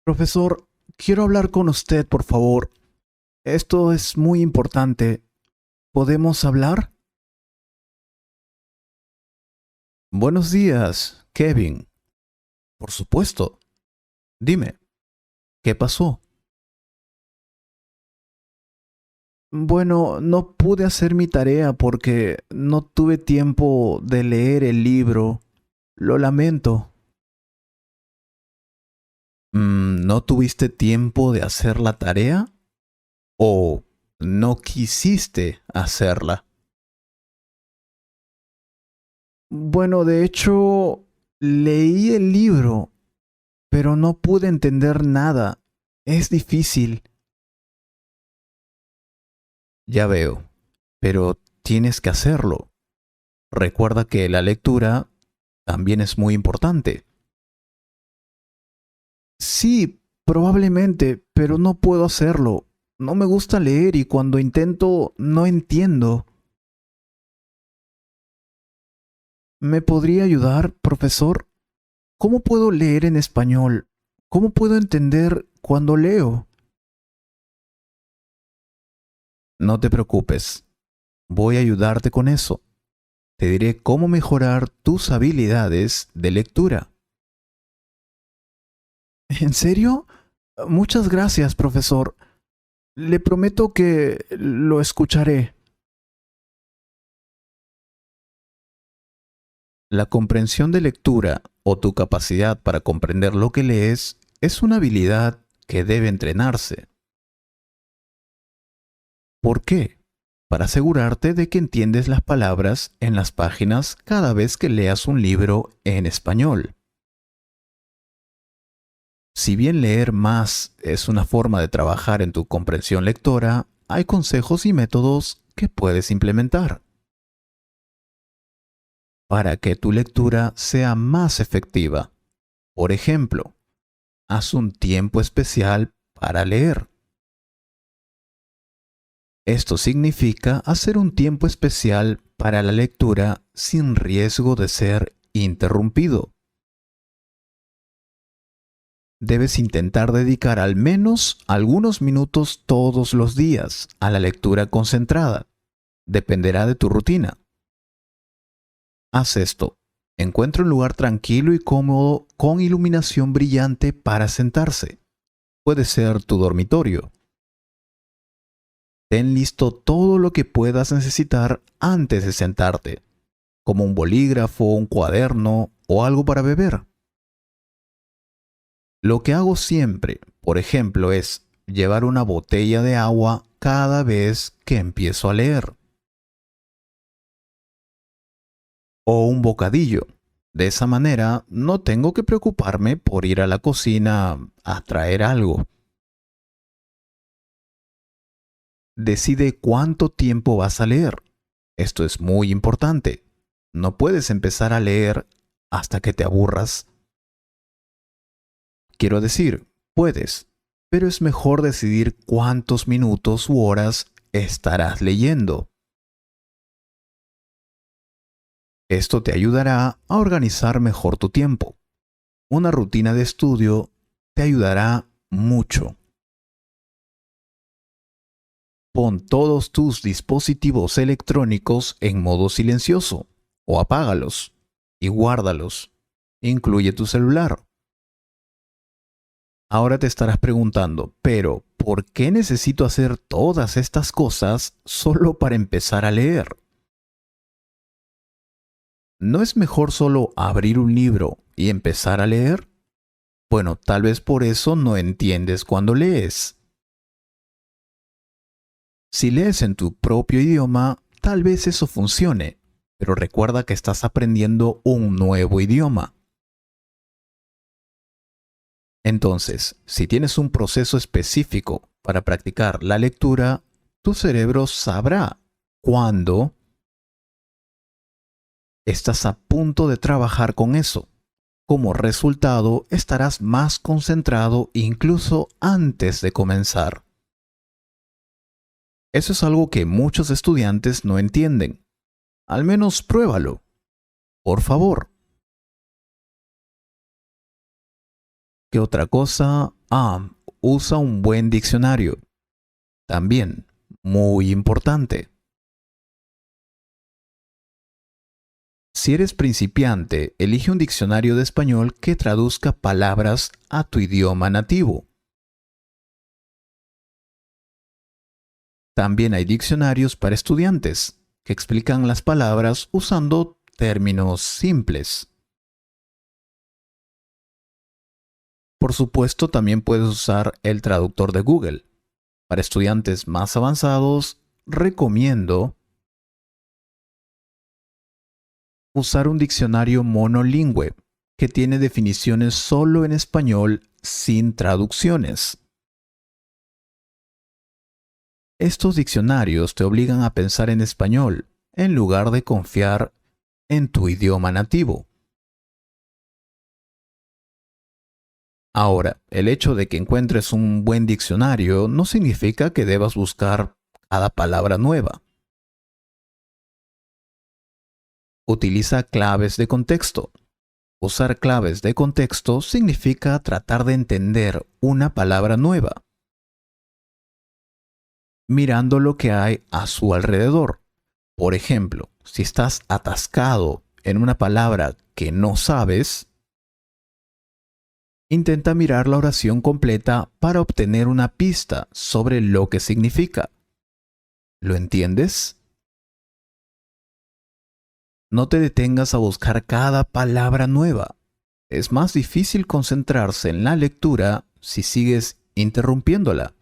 Profesor, quiero hablar con usted, por favor. Esto es muy importante. ¿Podemos hablar? Buenos días, Kevin. Por supuesto. Dime, ¿qué pasó? Bueno, no pude hacer mi tarea porque no tuve tiempo de leer el libro. Lo lamento. ¿No tuviste tiempo de hacer la tarea? ¿O no quisiste hacerla? Bueno, de hecho, leí el libro, pero no pude entender nada. Es difícil. Ya veo, pero tienes que hacerlo. Recuerda que la lectura también es muy importante. Sí, probablemente, pero no puedo hacerlo. No me gusta leer y cuando intento no entiendo. ¿Me podría ayudar, profesor? ¿Cómo puedo leer en español? ¿Cómo puedo entender cuando leo? No te preocupes, voy a ayudarte con eso. Te diré cómo mejorar tus habilidades de lectura. ¿En serio? Muchas gracias, profesor. Le prometo que lo escucharé. La comprensión de lectura o tu capacidad para comprender lo que lees es una habilidad que debe entrenarse. ¿Por qué? Para asegurarte de que entiendes las palabras en las páginas cada vez que leas un libro en español. Si bien leer más es una forma de trabajar en tu comprensión lectora, hay consejos y métodos que puedes implementar. Para que tu lectura sea más efectiva. Por ejemplo, haz un tiempo especial para leer. Esto significa hacer un tiempo especial para la lectura sin riesgo de ser interrumpido. Debes intentar dedicar al menos algunos minutos todos los días a la lectura concentrada. Dependerá de tu rutina. Haz esto. Encuentra un lugar tranquilo y cómodo con iluminación brillante para sentarse. Puede ser tu dormitorio. Ten listo todo lo que puedas necesitar antes de sentarte, como un bolígrafo, un cuaderno o algo para beber. Lo que hago siempre, por ejemplo, es llevar una botella de agua cada vez que empiezo a leer, o un bocadillo. De esa manera no tengo que preocuparme por ir a la cocina a traer algo. Decide cuánto tiempo vas a leer. Esto es muy importante. No puedes empezar a leer hasta que te aburras. Quiero decir, puedes, pero es mejor decidir cuántos minutos u horas estarás leyendo. Esto te ayudará a organizar mejor tu tiempo. Una rutina de estudio te ayudará mucho. Pon todos tus dispositivos electrónicos en modo silencioso o apágalos y guárdalos. Incluye tu celular. Ahora te estarás preguntando, pero ¿por qué necesito hacer todas estas cosas solo para empezar a leer? ¿No es mejor solo abrir un libro y empezar a leer? Bueno, tal vez por eso no entiendes cuando lees. Si lees en tu propio idioma, tal vez eso funcione, pero recuerda que estás aprendiendo un nuevo idioma. Entonces, si tienes un proceso específico para practicar la lectura, tu cerebro sabrá cuándo estás a punto de trabajar con eso. Como resultado, estarás más concentrado incluso antes de comenzar. Eso es algo que muchos estudiantes no entienden. Al menos pruébalo. Por favor. ¿Qué otra cosa? Usa un buen diccionario. También, muy importante. Si eres principiante, elige un diccionario de español que traduzca palabras a tu idioma nativo. También hay diccionarios para estudiantes que explican las palabras usando términos simples. Por supuesto, también puedes usar el traductor de Google. Para estudiantes más avanzados, recomiendo usar un diccionario monolingüe que tiene definiciones solo en español sin traducciones. Estos diccionarios te obligan a pensar en español en lugar de confiar en tu idioma nativo. Ahora, el hecho de que encuentres un buen diccionario no significa que debas buscar cada palabra nueva. Utiliza claves de contexto. Usar claves de contexto significa tratar de entender una palabra nueva, mirando lo que hay a su alrededor. Por ejemplo, si estás atascado en una palabra que no sabes, intenta mirar la oración completa para obtener una pista sobre lo que significa. ¿Lo entiendes? No te detengas a buscar cada palabra nueva. Es más difícil concentrarse en la lectura si sigues interrumpiéndola.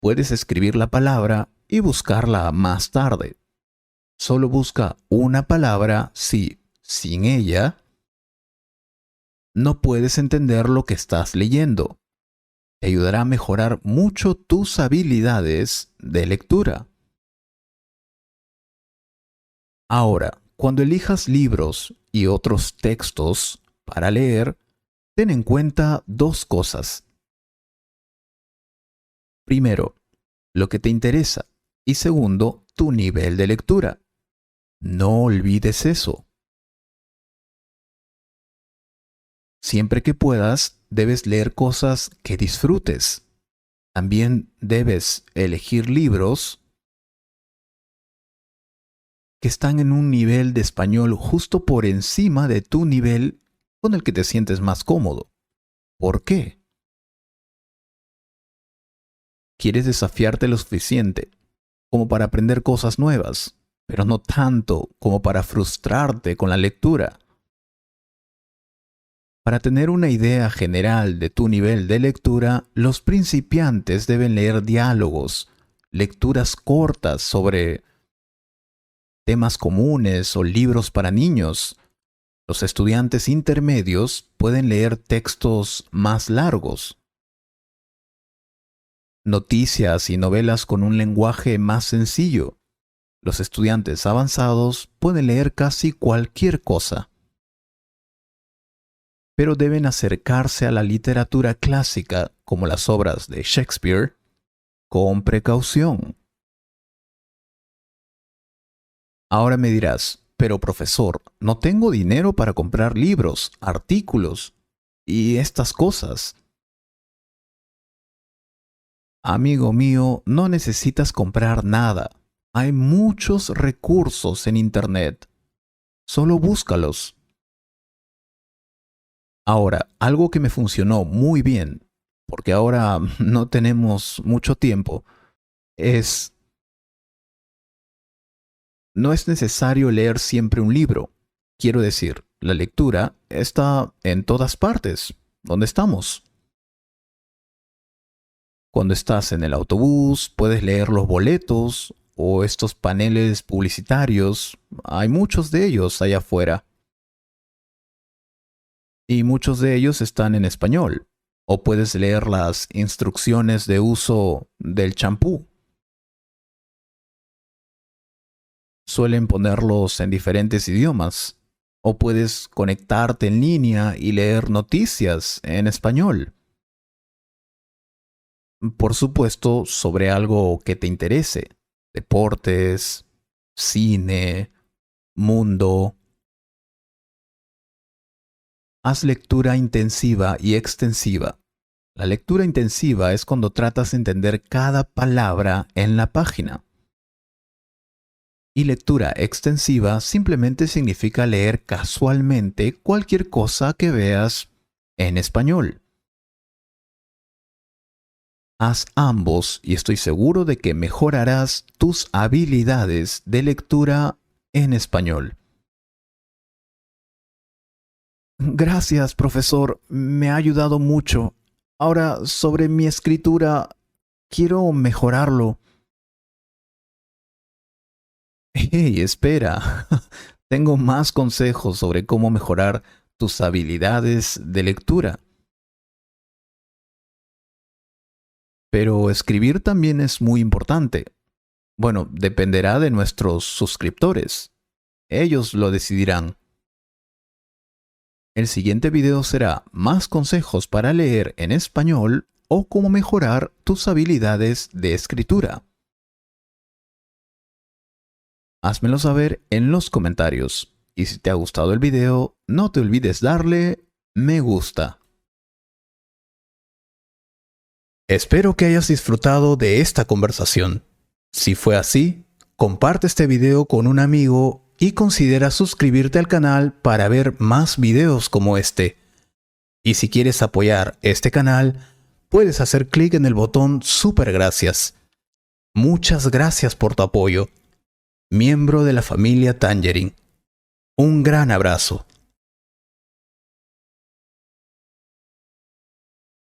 Puedes escribir la palabra y buscarla más tarde. Solo busca una palabra si, sin ella, no puedes entender lo que estás leyendo. Te ayudará a mejorar mucho tus habilidades de lectura. Ahora, cuando elijas libros y otros textos para leer, ten en cuenta dos cosas. Primero, lo que te interesa y segundo, tu nivel de lectura. No olvides eso. Siempre que puedas, debes leer cosas que disfrutes. También debes elegir libros que están en un nivel de español justo por encima de tu nivel con el que te sientes más cómodo. ¿Por qué? Quieres desafiarte lo suficiente como para aprender cosas nuevas, pero no tanto como para frustrarte con la lectura. Para tener una idea general de tu nivel de lectura, los principiantes deben leer diálogos, lecturas cortas sobre temas comunes o libros para niños. Los estudiantes intermedios pueden leer textos más largos, noticias y novelas con un lenguaje más sencillo. Los estudiantes avanzados pueden leer casi cualquier cosa, pero deben acercarse a la literatura clásica, como las obras de Shakespeare, con precaución. Ahora me dirás, pero profesor, no tengo dinero para comprar libros, artículos y estas cosas. Amigo mío, no necesitas comprar nada. Hay muchos recursos en Internet. Solo búscalos. Ahora, algo que me funcionó muy bien, porque ahora no tenemos mucho tiempo, es no es necesario leer siempre un libro. Quiero decir, la lectura está en todas partes, donde estamos. Cuando estás en el autobús, puedes leer los boletos o estos paneles publicitarios. Hay muchos de ellos allá afuera. Y muchos de ellos están en español. O puedes leer las instrucciones de uso del champú. Suelen ponerlos en diferentes idiomas. O puedes conectarte en línea y leer noticias en español. Por supuesto, sobre algo que te interese. Deportes, cine, mundo. Haz lectura intensiva y extensiva. La lectura intensiva es cuando tratas de entender cada palabra en la página. Y lectura extensiva simplemente significa leer casualmente cualquier cosa que veas en español. Haz ambos y estoy seguro de que mejorarás tus habilidades de lectura en español. Gracias, profesor. Me ha ayudado mucho. Ahora, sobre mi escritura, quiero mejorarlo. Hey, espera. Tengo más consejos sobre cómo mejorar tus habilidades de lectura. Pero escribir también es muy importante. Bueno, dependerá de nuestros suscriptores. Ellos lo decidirán. El siguiente video será más consejos para leer en español o cómo mejorar tus habilidades de escritura. Házmelo saber en los comentarios. Y si te ha gustado el video, no te olvides darle me gusta. Espero que hayas disfrutado de esta conversación. Si fue así, comparte este video con un amigo y considera suscribirte al canal para ver más videos como este. Y si quieres apoyar este canal, puedes hacer clic en el botón Super Gracias. Muchas gracias por tu apoyo. Miembro de la familia Tangerine. Un gran abrazo.